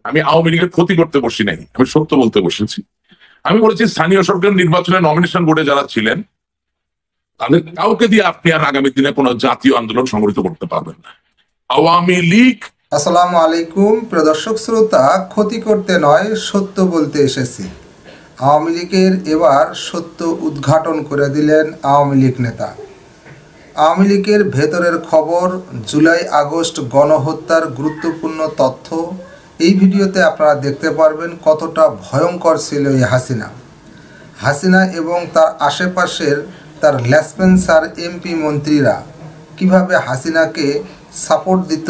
আমি আওয়ামী লীগের ক্ষতি করতে বসি নাই, আমি সত্য বলতে বসেছি। আমি বলেছি স্থানীয় সরকার নির্বাচনে নমিনেশন বোর্ডে যারা ছিলেন তাদের কাউকে দিয়ে আপনি আর আগামী দিনে কোনো জাতীয় আন্দোলন সংগঠিত করতে পারবেন না। আওয়ামী লীগ। আসসালামু আলাইকুম প্রিয় দর্শক শ্রোতা, ক্ষতি করতে নয় সত্য বলতে এসেছি। আওয়ামী লীগের এবার সত্য উদ্ঘাটন করে দিলেন আওয়ামী লীগ নেতা। আওয়ামী লীগের ভেতরের খবর, জুলাই আগস্ট গণহত্যার গুরুত্বপূর্ণ তথ্য এই ভিডিওতে আপনারা দেখতে পারবেন কতটা ভয়ঙ্কর ছিল এই হাসিনা এবং তার আশেপাশের তার লেসপেন্সার এমপি মন্ত্রীরা কিভাবে হাসিনাকে সাপোর্ট দিত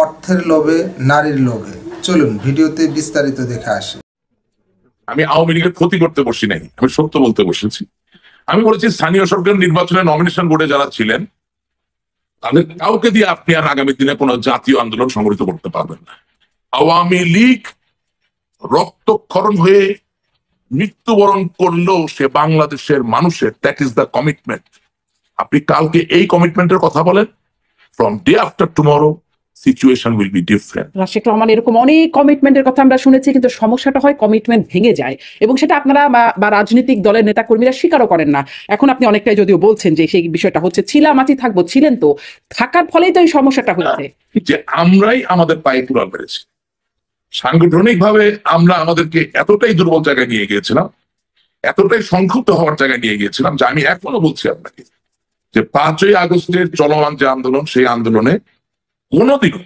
অর্থের লোভে, নারীর লোভে। চলুন ভিডিওতে বিস্তারিত দেখে আসি। আমি আওয়ামী লীগের ক্ষতি করতে বসি নাই, আমি সত্য বলতে বসেছি। আমি বলেছি স্থানীয় সরকার নির্বাচনে নমিনেশন বোর্ডে যারা ছিলেন তাদের কাউকে দিয়ে আপনি আর আগামী দিনে কোনো জাতীয় আন্দোলন সংগঠিত করতে পারবেন না। আওয়ামী লীগ রক্তক্ষরণ হয়ে মৃত্যুবরণ করলেও সে বাংলাদেশের মানুষের, দ্যাট ইজ দ্য কমিটমেন্ট। আপনি কালকে এই কমিটমেন্টের কথা বলেন, from day after tomorrow situation will be different. Rashid Rahman, এরকম অনেক কমিটমেন্টের কথা আমরা শুনেছি, কিন্তু সমস্যাটা হয় কমিটমেন্ট ভেঙে যায় এবং সেটা আপনারা বা রাজনৈতিক দলের নেতা কর্মীরা স্বীকারও করেন না। এখন আপনি অনেকটাই যদিও বলছেন যে সেই বিষয়টা হচ্ছে ছিলাম আছি থাকবো, ছিলেন তো, থাকার ফলেই তো এই সমস্যাটা হচ্ছে যে আমরাই আমাদের পায়ে কুড়াল মেরেছি। সাংগঠনিক ভাবে আমরা আমাদেরকে এতটাই দুর্বল জায়গায় নিয়ে গিয়েছিলাম, এতটাই সংক্ষুব্ধ হওয়ার জায়গায় নিয়ে গিয়েছিলাম যে আমি এখনো বলছি আপনাকে যে 5ই আগস্টের চলমান যে আন্দোলন, সেই আন্দোলনে কোনোদিনও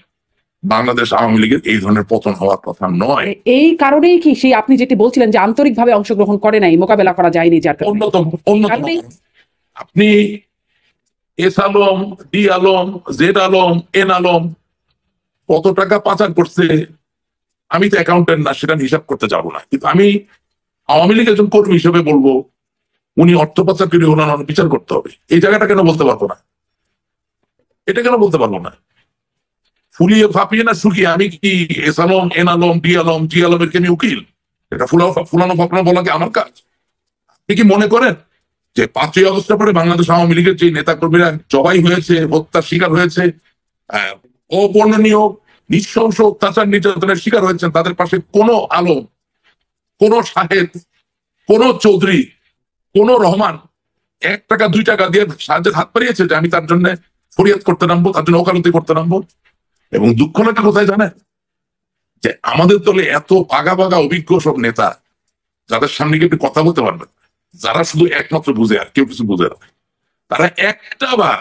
বাংলাদেশ আওয়ামী লীগের এই ধরনের পতন হওয়ার কথা নয়। এই কারণেই কি সেই আপনি যেটি বলছিলেন যে আন্তরিকভাবে অংশগ্রহণ করে নাই, মোকাবেলা করা যায়নি, যার অন্যতম আপনি S Alam, D Alam, Z Alam, N Alam কত টাকা পাচার করছে আমি তো অ্যাকাউন্টেন্ট না, সেটা হিসাব করতে যাব না, কিন্তু আমি আওয়ামী লীগের একজন কর্মী হিসেবে বলবো উনি অর্থ পাচারকারী, ওনার বিচার করতে হবে। এই জায়গাটা কেন বলতে পারবো না? এটা কেন বলতে পারবো না? ফুলিয়ে ফাঁপিয়ে না শুকিয়ে আমি কি S Alam, N Alam, D Alam, G আলমের কে আমি উকিল? এটা ফুলানো ফাঁপানো বলা কি আমার কাজ? আপনি কি মনে করেন যে 5ই আগস্টের পরে বাংলাদেশ আওয়ামী লীগের যে নেতা কর্মীরা জবাই হয়েছে, হত্যার শিকার হয়েছে, অবর্ণনীয় নৃশংস অত্যাচার নির্যাতনের শিকার হয়েছেন, তাদের পাশে কোনো আলম, কোন শাহেদ, কোন চৌধুরী, কোন রহমান 1 টাকা 2 টাকা দিয়ে সাহায্যের হাত বাড়িয়েছে যে আমি তার জন্য ফরিয়াদ করতে নামবো, তার জন্য ওকালতি করতে নামবো? এবং দুঃখ লাগে কোথায় জানেন? যে আমাদের দলে এত পাগা পাগা অভিজ্ঞ সব নেতা যাদের সামনে গিয়ে আপনি কথা বলতে পারবেন, যারা শুধু একমাত্র বুঝে আর কেউ কিছু বুঝে না, তারা একটা বার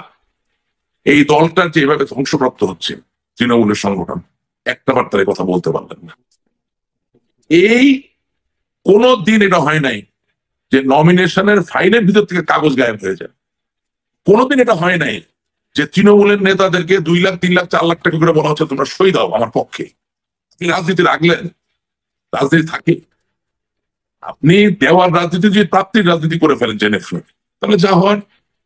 এই দলটার যে এভাবে ধ্বংসপ্রাপ্ত হচ্ছে তৃণমূলের সংগঠন, একটা বার তারা কথা বলতে পারলেন না। এই কোন দিন এটা হয় নাই যে নমিনেশনের ফাইলের ভিতর থেকে কাগজ গায়েব হয়ে যায়। কোনোদিন এটা হয় নাই যে তৃণমূলের নেতাদেরকে 2 লাখ 3 লাখ 4 লাখ টাকা করে বলা হচ্ছে তোমরা সই দাও আমার পক্ষে। আপনি রাজনীতি রাখলেন, রাজনীতি থাকে, আপনি দেওয়ার রাজনীতি যদি প্রাপ্তির রাজনীতি করে ফেলেন জেনে শুনে, তাহলে যা হয়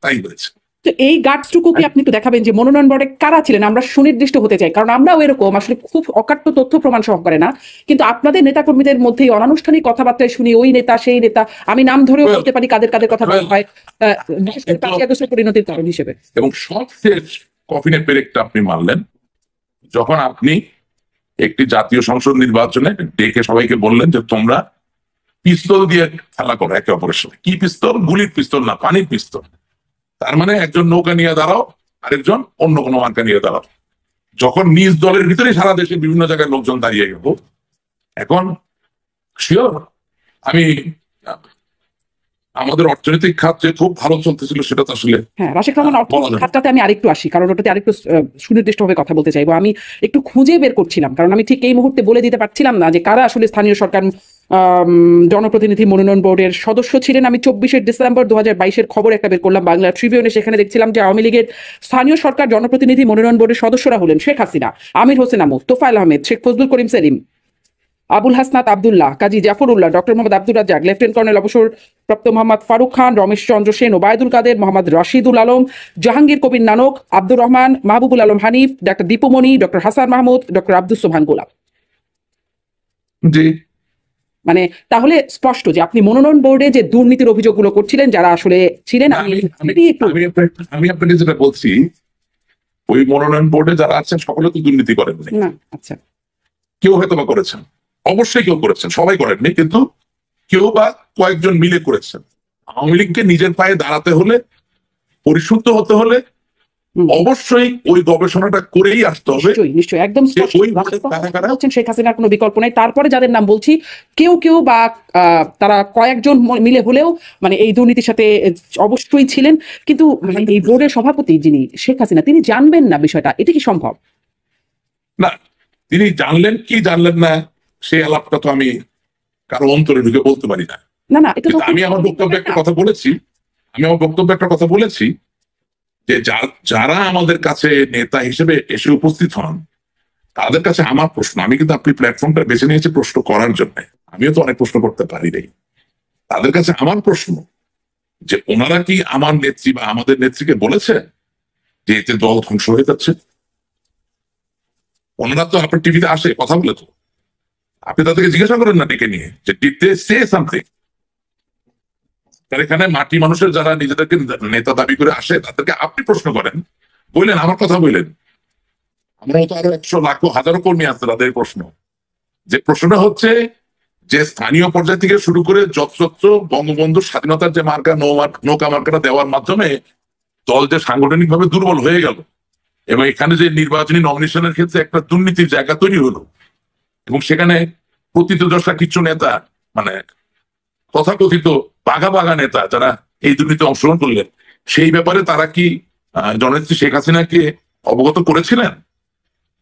তাই হয়েছে। তো এই গাটসটুকু কি আপনি একটু দেখাবেন যে মনোনয়ন বোর্ডে কারা ছিলেন? আমরা সুনির্দিষ্ট হতে চাই, কারণ আমরাও এরকম আসলে খুব অকাট্য তথ্য প্রমাণ সহকারে না, কিন্তু আপনাদের নেতাকর্মীদের মধ্যে অনানুষ্ঠানিক কথাবার্তায় শুনি ওই নেতা সেই নেতা, আমি নাম ধরেও বলতে পারি কাদের কাদের কথা বলা হয়, বিশেষ করে 5ই আগস্টের পরিণতির কারণ হিসেবে। এবং সবশেষ কফিনের পেরেকটা আপনি মারলেন যখন আপনি একটি জাতীয় সংসদ নির্বাচনে ডেকে সবাইকে বললেন যে তোমরা পিস্তল দিয়ে খেলা করো একে অপরের সাথে। কি পিস্তল? গুলির পিস্তল না, পানির পিস্তল। তার মানে একজন নৌকা নিয়ে দাঁড়াও, আরেকজন অন্য কোনো মার্কা নিয়ে দাঁড়াও। যখন নিজ দলের ভিতরে সারা দেশের বিভিন্ন জায়গায় লোকজন দাঁড়িয়ে গেল, এখন শিওর আমি আমাদের অর্থনৈতিক খাত যে খুব ভালো চলতেছিল সেটা তো আসলে রাশিদ রহমান, অর্থনৈতিক খাতটাতে আমি আরেকটু আসি, কারণ ওটাতে আরেকটু সুনির্দিষ্টভাবে কথা বলতে চাইবো। আমি একটু খুঁজে বের করছিলাম, কারণ আমি ঠিক এই মুহূর্তে বলে দিতে পারছিলাম না যে কারা আসলে স্থানীয় সরকার জনপ্রতিনিধি মনোনয়ন বোর্ডের সদস্য ছিলেন। আমি 24শে ডিসেম্বর 2022-এর খবর একটা বের করলাম বাংলা ট্রিবিউনে, সেখানে দেখছিলাম যে আওয়ামী লীগের স্থানীয় সরকার জনপ্রতিনিধি মনোনয়ন বোর্ডের সদস্যরা হলেন Sheikh Hasina, Amir Hossain Amu, Tofail Ahmed, Sheikh Fazlul Karim Selim, Abul Hasnat Abdullah, Kazi Zafrullah, doctor Mohammad Abdur Razzak, lieutenant colonel অবসরপ্রাপ্ত মোহাম্মদ ফারুক খান, রমেশ চন্দ্র সেন, ওবায়দুল কাদের, মোহাম্মদ রশিদুল আলম, জাহাঙ্গীর কবির নানক, আব্দুর রহমান, মাহবুবুল আলম হানিফ, ডাক্তার দীপুমণি, ডক্টর হাসান মাহমুদ, ডক্টর আব্দুস সোবহান গোলাপ। জি, মানে তাহলে স্পষ্ট যে আপনি মনোনয়ন বোর্ডে যে দুর্নীতির অভিযোগগুলো করছিলেন যারা আসলে ছিলেন। আমি আপনাকে যেটা বলছি, ওই মনোনয়ন বোর্ডে যারা আছেন সকলে তো দুর্নীতি করেন না। আচ্ছা, কেউ হয়তো বা করেছেন, অবশ্যই কেউ করেছেন, সবাই করেননি, কিন্তু কেউ বা কয়েকজন মিলে করেছেন। আওয়ামী লীগকে নিজের পায়ে দাঁড়াতে হলে, পরিশুদ্ধ হতে হলে অবশ্যই ওই গবেষণাটা করেই আসতে হবে। নিশ্চয়ই নিশ্চয়ই, একদম যে ওই বলছেন শেখ হাসিনার কোনো বিকল্প নেই। তারপরে যাদের নাম বলছি, কেউ কেউ বা তারা কয়েকজন মিলে হলেও মানে এই দুর্নীতির সাথে অবশ্যই ছিলেন, কিন্তু মানে এই বোর্ডের সভাপতি যিনি শেখ হাসিনা, তিনি জানবেন না বিষয়টা, এটা কি সম্ভব? না, তিনি জানলেন কি জানলেন না সেই আলাপটা তো আমি কারো অন্তরে ঢুকে বলতে পারি না। না না, এটা তো আমি আমার বক্তব্যে একটা কথা বলেছি, যে যারা আমাদের কাছে নেতা হিসেবে এসে উপস্থিত হন, তাদের কাছে আমার প্রশ্ন, আমি কিন্তু আপনি প্ল্যাটফর্মটা বেছে নিয়েছি প্রশ্ন করার জন্য, আমিও তো অনেক প্রশ্ন করতে পারি নাই। তাদের কাছে আমার প্রশ্ন যে ওনারা কি আমার নেত্রী বা আমাদের নেত্রীকে বলেছে যে এতে দল ধ্বংস হয়ে যাচ্ছে? ওনারা তো আপনার টিভিতে আসে, কথা বলে, তো আপনি তাদেরকে জিজ্ঞাসা করেন না ডেকে নিয়ে যে ডিড দে সে সামথিং? তার এখানে মাটি মানুষের যারা নিজেদেরকে নেতা দাবি করে আসে, তাদেরকে আপনি প্রশ্ন করেন, বললেন আমার কথা বললেন। আমরা তো আরো 100 লাখ হাজারো কর্মী আছে, তাদের প্রশ্ন, যে প্রশ্নটা হচ্ছে যে স্থানীয় পর্যায় থেকে শুরু করে যত্র বঙ্গবন্ধুর স্বাধীনতার যে মার্কা নৌকা মার্কাটা দেওয়ার মাধ্যমে দল যে সাংগঠনিক ভাবে দুর্বল হয়ে গেল, এবং এখানে যে নির্বাচনী নমিনেশনের ক্ষেত্রে একটা দুর্নীতির জায়গা তৈরি হলো, এবং সেখানে প্রতিদ্বন্দ্বী কিছু নেতা, মানে তথাকথিত বাঘা বাঘা নেতা যারা এই দুর্নীতিতে অংশগ্রহণ করলেন, সেই ব্যাপারে তারা কি জননেত্রী শেখ হাসিনাকে অবগত করেছিলেন?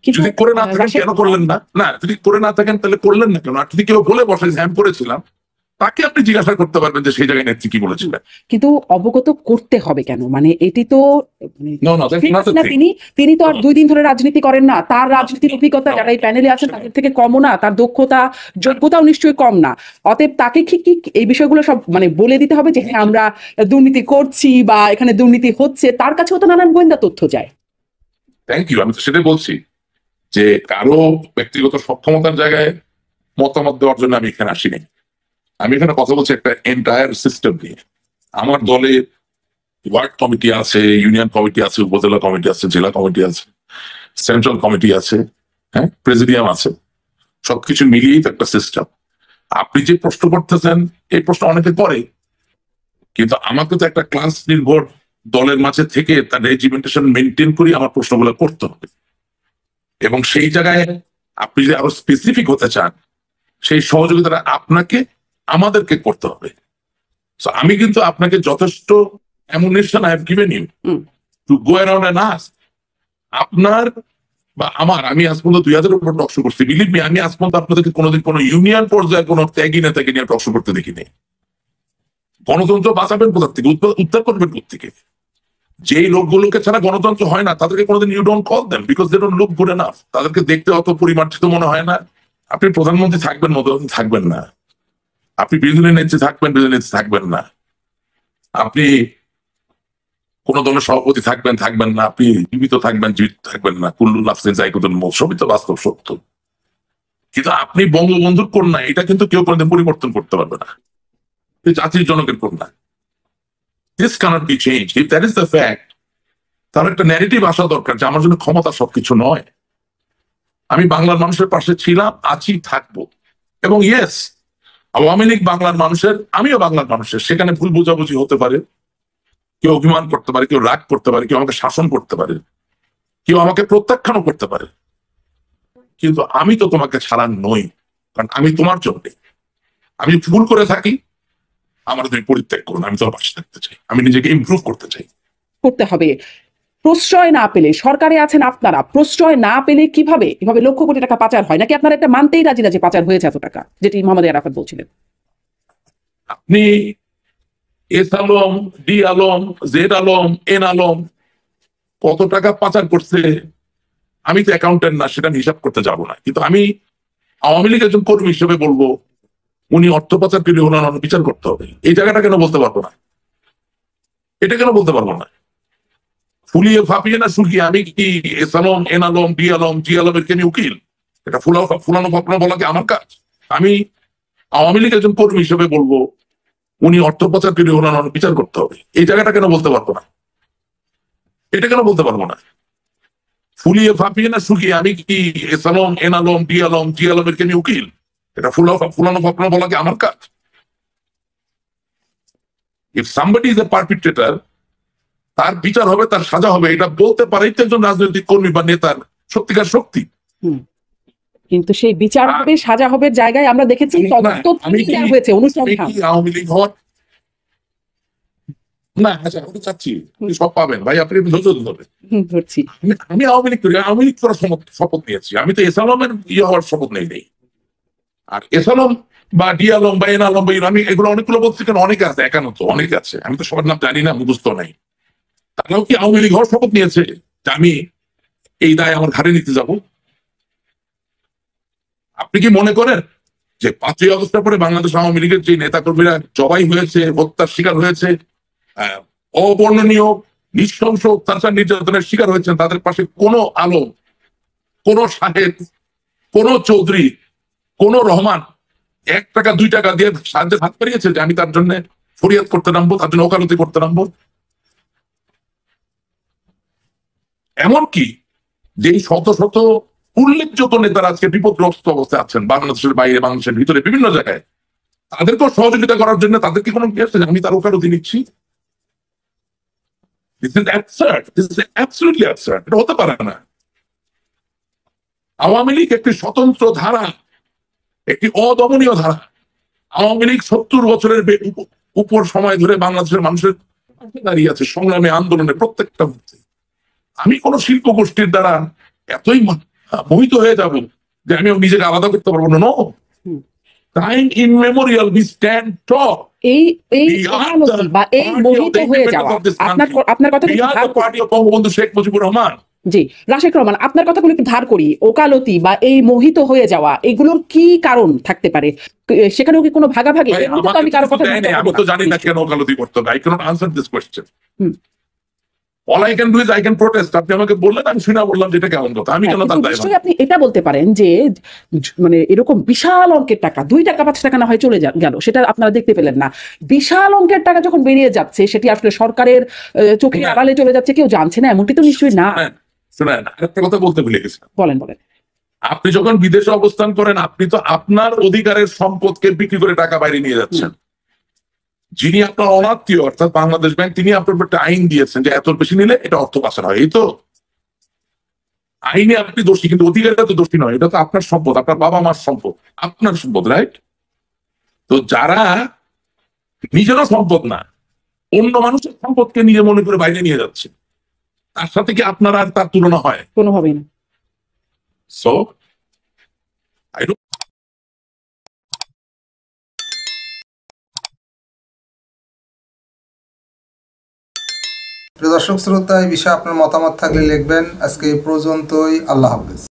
যদি করে না থাকেন কেন করলেন না? না, যদি করে না থাকেন তাহলে করলেন না কেন? আর যদি কেউ বলে বসে যে আমি করেছিলাম, তাকে আপনি জিজ্ঞাসা করতে পারবেন যে সেই জায়গায় নেত্রী কি বলেছিলেন। কিন্তু অবগত করতে হবে কেন? মানে এটি তো No, no, that's not the thing. তিনি তো আর 2 দিন ধরে রাজনীতি করেন না। তার রাজনীতির অভিজ্ঞতা যারা এই প্যানেলে আছেন তাদের থেকে কমও না, তার দক্ষতা যোগ্যতাও নিশ্চয়ই কম না। অতএব তাকে কি এই বিষয়গুলো সব মানে বলে দিতে হবে যে হ্যাঁ আমরা দুর্নীতি করছি বা এখানে দুর্নীতি হচ্ছে? তার কাছেও তো নানান গোয়েন্দা তথ্য যায়। থ্যাংক ইউ, আমি তো সেটাই বলছি যে কারো ব্যক্তিগত সক্ষমতার জায়গায় মতামত দেওয়ার জন্য আমি এখানে আসিনি। আমি এখানে কথা বলছি একটা এন্টায়ার সিস্টেম নিয়ে। আমার দলে ওয়ার্ড কমিটি আছে, ইউনিয়ন কমিটি আছে, উপজেলা কমিটি আছে, জেলা কমিটি আছে, সেন্ট্রাল কমিটি আছে, হ্যাঁ, প্রেসিডিয়াম আছে, সবকিছু মিলিয়েই তো একটা সিস্টেম। আপনি যে প্রশ্ন করতেছেন এই প্রশ্ন অনেকে করে, কিন্তু আমাকে তো একটা ক্লাস নির্ভর দলের মাঝে থেকে তার রেজিমেন্টেশন মেনটেন করে আমার প্রশ্নগুলো করতে হবে, এবং সেই জায়গায় আপনি যদি আরো স্পেসিফিক হতে চান, সেই সহযোগিতাটা আপনাকে আমাদেরকে করতে হবে। আমি কিন্তু আপনাকে যথেষ্ট ammunition I have given you to go around and ask. আপনার বা আমি আজ পর্যন্ত 2000 উপর টকশো করছি, বিলিভ মি, আমি আজ পর্যন্ত আপনাদেরকে কোনোদিন কোনো ইউনিয়ন পর্যায়ে কোনো ত্যাগী নেতাকে নিয়ে টকশো করতে দেখিনি। গণতন্ত্র বাঁচাবেন কোথা থেকে, উদ্ধার করবেন কোথেকে? যেই লোকগুলোকে ছাড়া গণতন্ত্র হয় না তাদেরকে কোনোদিন you don't call them because they don't look good enough. তাদেরকে দেখতে অত পরিমার্জিত মনে হয় না। আপনি প্রধানমন্ত্রী থাকবেন, মধ্যমন্ত্রী থাকবেন না, আপনি বিরোধী নেত্রী থাকবেন না, আপনি কোন দলের সভাপতি থাকবেন না, আপনি জীবিত থাকবেন না, কুল্লু নাফসিন যায়কুতুল মউত, সবই তো বাস্তব সত্য। কিন্তু আপনি বঙ্গবন্ধুর কন্যা, এটা কিন্তু কেউ কোনোদিন পরিবর্তন করতে পারবে না। জাতির জনকের কন্যা, this cannot be changed. If that is the fact, তার একটা ন্যারেটিভ আসা দরকার যে আমার জন্য ক্ষমতা সবকিছু নয়। আমি বাংলার মানুষের পাশে ছিলাম, আছি, থাকবো। এবং ইয়েস, আওয়ামী লীগ বাংলার মানুষের, আমিও বাংলার মানুষের, সেখানে ভুল বোঝাবুঝি হতে পারে, কেউ অভিমান করতে পারে, কেউ রাগ করতে পারে, কেউ আমাকে শাসন করতে পারে, কেউ আমাকে প্রত্যাখ্যানও করতে পারে, কিন্তু আমি তো তোমাকে ছাড়া নই, কারণ আমি তোমার জন্য। আমি ভুল করে থাকি, আমার তুমি পরিত্যাগ করুন, আমি তোমার পাশে থাকতে চাই, আমি নিজেকে ইমপ্রুভ করতে চাই। করতে হবে। প্রশ্রয় না পেলে, সরকারে আছেন আপনারা, প্রশ্রয় না পেলে কিভাবে এভাবে লক্ষ কোটি টাকা পাচার হয়? নাকি আপনারা একটা মানতেই রাজি না যে পাচার হয়েছে এত টাকা, যেটি মোহাম্মদ আরাফাত বলছিলেন? আপনি S Alam, D Alam, Z Alam, N Alam কত টাকা পাচার করছে, আমি তো অ্যাকাউন্টেন্ট না, সেটা হিসাব করতে যাব না, কিন্তু আমি আওয়ামী লীগের একজন কর্মী হিসেবে বলবো উনি অর্থ পাচার করে ওনার বিচার করতে হবে। এই জায়গাটা কেন বলতে পারবো না? এটা কেন বলতে পারবো না? ফুলিয়ে ফাঁপিয়ে না শুকিয়ে আমি কি S Alam, N Alam, D Alam, G আলমের কেন উকিল? এটা ফুলানো ফাঁপানো বলা কি আমার কাজ? আমি আওয়ামী লীগের একজন কর্মী হিসেবে বলবো উনি অর্থ পাচার করে ওনার বিচার করতে হবে। এই জায়গাটা কেন বলতে পারবো না? এটা কেন বলতে পারবো না? ফুলিয়ে ফাঁপিয়ে না শুকিয়ে আমি কি S Alam, N Alam, D Alam, G আলমের কে নিয়ে উকিল? এটা ফুলানো ফাঁপানো বলা কি আমার কাজ? ইফ সামবডি ইজ এ পারপিট্রেটর, তার বিচার হবে, তার সাজা হবে, এটা বলতে পারে তো একজন রাজনৈতিক কর্মী বা নেতার সত্যিকার শক্তি। কিন্তু সেই বিচার হবে, সাজা হবে জায়গায় আমরা দেখেছি হয়েছে অনুসন্ধান। আওয়ামী লীগ হওয়ার না, আচ্ছা আমি চাচ্ছি আপনি সব পাবেন ভাই, আপনি ধৈর্য ধরবেন। আমি আওয়ামী লীগ করি, আওয়ামী লীগ করার শপথ নিয়েছি, আমি তো এস আলমের ইয়ে হওয়ার শপথ নেই। আর এস আলম বা ডি আলম বা এন আলম বা আমি এগুলো অনেকগুলো বলছি, কেন অনেকে আছে, একান্ন তো অনেকে আছে, আমি তো সবার নাম জানি না, মুখস্থ নাই। তারাও কি আওয়ামী লীগ হওয়ার শপথ নিয়েছে যে আমি এই দায় আমার ঘাড়ে নিতে যাব? আপনি কি মনে করেন যে 5ই আগস্টের পরে বাংলাদেশ আওয়ামী লীগের যে নেতা কর্মীরা জবাই হয়েছে, হত্যার শিকার হয়েছে, অবর্ণনীয় নৃশংস অত্যাচার নির্যাতনের শিকার হয়েছেন, তাদের পাশে কোনো আলম, কোন সাহেব, কোন চৌধুরী, কোন রহমান 1 টাকা 2 টাকা দিয়ে সাহায্যের হাত বাড়িয়েছে যে আমি তার জন্য ফরিয়াদ করতে নামবো, তার জন্য ওকালতি করতে নামবো? এমনকি যেই শত শত উল্লেখযোগ্য নেতারা আজকে বিপদগ্রস্ত অবস্থায় আছেন বাংলাদেশের বাইরে, বাংলাদেশের ভিতরে বিভিন্ন জায়গায়, তাদেরকেও সহযোগিতা করার জন্য তাদেরকে কোনো আমি তার ওকালতি নিচ্ছি? This is absurd. This is absolutely absurd. এটা হতে পারে না। আওয়ামী লীগ একটি স্বতন্ত্র ধারা, একটি অদমনীয় ধারা। আওয়ামী লীগ 70 বছরের উপর সময় ধরে বাংলাদেশের মানুষের পাশে দাঁড়িয়ে আছে সংগ্রামে, আন্দোলনে, প্রত্যেকটা মুহূর্তে। আমি কোন শিল্প গোষ্ঠীর দ্বারা এতই মোহিত হয়ে যাব যে আমি নিজেকে আলাদা করতে পারবো না। নো, টাইম ইনমেমোরিয়াল উই স্ট্যান্ড টল। এই ওকালতি বা এই মোহিত হয়ে যাওয়া, আপনার কথা পার্টি অফ বঙ্গবন্ধু শেখ মুজিবুর রহমান। জি, রাশেক রহমান, আপনার কথাগুলো একটু ধার করি। ওকালতি বা এই মোহিত হয়ে যাওয়া, এগুলোর কি কারণ থাকতে পারে? সেখানেও কি কোনো ভাগাভাগি? আমি কারো কথা আমি তো জানি না কেন ওকালতি করতে হবে। I cannot answer this question. All I can do is I can protest. আপনি আমাকে বললেন, আমি শুনে বললাম যেটা কেমন কথা, আমি কেন তার দায়? আপনি এটা বলতে পারেন যে মানে এরকম বিশাল অঙ্কের টাকা, 2 টাকা 5 টাকা না হয় চলে গেল, সেটা আপনারা দেখতে পেলেন না। বিশাল অঙ্কের টাকা যখন বেরিয়ে যাচ্ছে, সেটি আসলে সরকারের চোখের আড়ালে চলে যাচ্ছে, কেউ জানছে না, এমনটি তো নিশ্চয়ই না। শুনেন, একটা কথা বলতে ভুলে গেছি। বলেন। আপনি যখন বিদেশে অবস্থান করেন, আপনি তো আপনার অধিকারের সম্পদকে বিক্রি করে টাকা বাইরে নিয়ে যাচ্ছেন। যিনি আপনার অনাত্মীয় অর্থাৎ বাংলাদেশ ব্যাংক, তিনি আপনার একটা আইন দিয়েছেন যে এত বেশি নিলে এটা অর্থ পাচার হয়। এই তো আইনে আপনি দোষী, কিন্তু অধিকারটা তো দোষী নয়। এটা তো আপনার সম্পদ, আপনার বাবা মার সম্পদ, আপনার সম্পদ, রাইট? তো যারা নিজেরও সম্পদ না, অন্য মানুষের সম্পদকে নিজে মনে করে বাইরে নিয়ে যাচ্ছে, তার সাথে কি আপনার আর তার তুলনা হয়? কোনোভাবেই না। সো I don't প্রিয় দর্শক শ্রোতা, এই বিষয়ে আপনার মতামত থাকলে লিখবেন। আজকে এই পর্যন্তই। আল্লাহ হাফেজ।